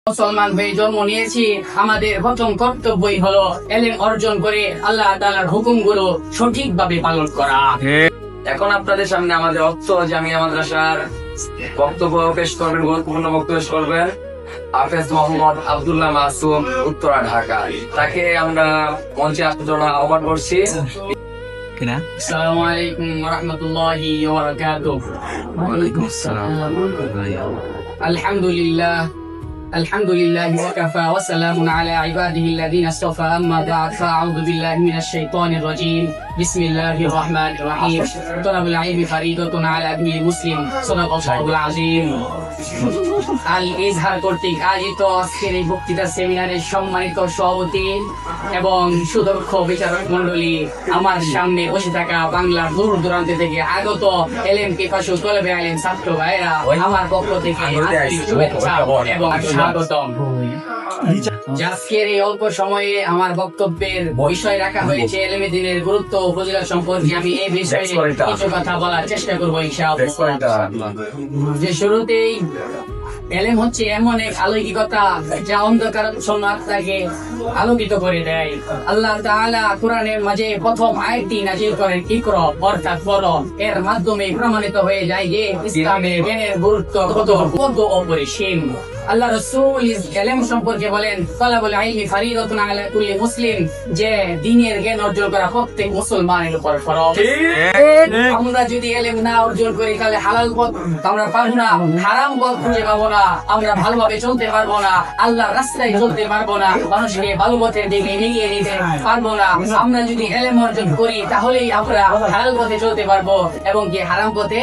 মুসলমান হয়ে জন্ম নিয়েছি, আমাদের প্রথম কর্তব্যই হলো এলেম অর্জন করে আল্লাহ তাআলার হুকুমগুলো সঠিকভাবে পালন করা। এখন আপনাদের সামনে আমাদের অক্ষ জামিয়া মাদ্রাসার বক্তব্য পেশ করবেন, গুরুত্বপূর্ণ বক্তব্য পেশ করবেন হাফেজ মোহাম্মদ আব্দুল্লাহ মাসুম, উত্তরা, ঢাকা। তাকে আমরা মঞ্চে আসার জন্য আহ্বান করছি। আসসালামু আলাইকুম ওয়া রাহমাতুল্লাহি ওয়া বারাকাতুহু। আলহামদুলিল্লাহ ওয়া কাফা ওয়া সালামুন আলা ইবাদিহি আল্লাযীনা ইসতাফা, আম্মা বা'দ, ফাআউযু বিল্লাহি মিনাশ শাইতানির রাজীম। বিসমিল্লাহির রাহমানির রাহিম। তালাবুল ইলমি ফারিদাতুন আলা কুল্লি মুসলিম। সাদাকাল্লাহুল আযীম। আল ইজহার কর্তৃক আয়োজিত আজকের এই বক্তৃতা সেমিনারের সম্মানিত সভাপতি এবং সুদক্ষ বিচারক মণ্ডলী, আমার সামনে বসে থাকা বাংলার দূর দূরান্ত থেকে আগত এলেম পিপাসু তলবে আলেম ছাত্র ভাইরা, আমার পক্ষ থেকে আন্তরিক শুভেচ্ছা এবং স্বাগতম। আজকের এই অল্প সময়ে আমার বক্তব্যের বিষয় রাখা হয়েছে এলেমে দ্বীনের গুরুত্ব ও ফজিলত সম্পর্কে। আমি এই বিষয়ে কিছু কথা বলার চেষ্টা করবো ইনশাআল্লাহ। যে শুরুতেই এলেম হচ্ছে এমন এক আলৌকিকতা যা অন্ধকার আত্মাকে আলোকিত করে দেয়। আল্লাহ তাআলা কোরআনের মাঝে প্রথম আয়াতটি নাযিল করেন ইকরা, অর্থাৎ পড়ো। এর মাধ্যমে প্রমাণিত হয়ে যায় যে ইসলামের জ্ঞানের গুরুত্ব কত অপরিসীম। আল্লাহ রাসূল এলেম সম্পর্কে বলেন তালাবুল ইলমি ফারিদাতুন আলা কুল্লি মুসলিম, যে দ্বীনের জ্ঞান অর্জন করা প্রত্যেক মুসলমানের উপর ফরজ। আমরা যদি এলেম না অর্জন করি তাহলে হালাল পথ আমরা পাবো না, হারাম পথ খুঁজে পাবো না, আমরা ভালোভাবে চলতে পারবো না, আল্লাহর রাস্তায় চলতে পারবো না, মানুষকে ভালো পথের দিকে এগিয়ে নিতে পারবো না। আমরা যদি এলেম অর্জন করি তাহলেই আমরা হালাল পথে চলতে পারবো এবং কি হারাম পথে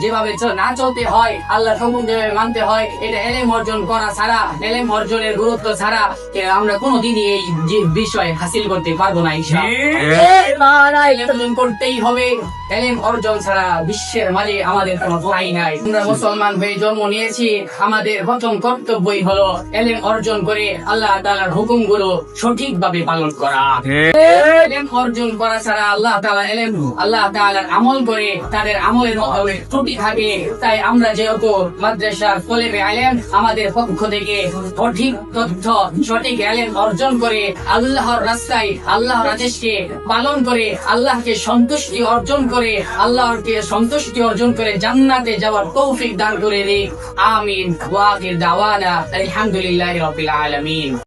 যেভাবে না চলতে হয়, আল্লাহর হুকুম যেভাবে মানতে হয়, এটা এলেম অর্জন করা ছাড়া, এলেম অর্জনের গুরুত্ব ছাড়া আমরা কোনোদিনই এই বিষয় হাসিল করতে পারবো না। এলেম করতেই হবে, এলেম অর্জন ছাড়া বিশ্বের মাঝে আমাদের কোনো ঠাঁই নাই। আমরা মুসলমান হয়ে জন্ম নিয়েছি, আমাদের প্রথম কর্তব্যই হলো এলেম অর্জন করে আল্লাহ তাআলার হুকুমগুলো সঠিকভাবে পালন করা। এলেম অর্জন করা ছাড়া আল্লাহ তাআলার আমল করে তাদের আমলের মধ্যে ত্রুটি থাকে। তাই আমরা যেহেতু মাদ্রাসার তলেবে আলেম, আমাদের পক্ষ থেকে সঠিক তথ্য, সঠিক এলেম অর্জন করে আল্লাহর রাস্তায় আল্লাহর আদেশকে পালন করে আল্লাহকে সন্তুষ্টি অর্জন করে জান্নাতে যাওয়ার তৌফিক দান করে দিক। আমিন। ওয়া আখির দাওয়ানা আলহামদুলিল্লাহি রাব্বিল আলামিন।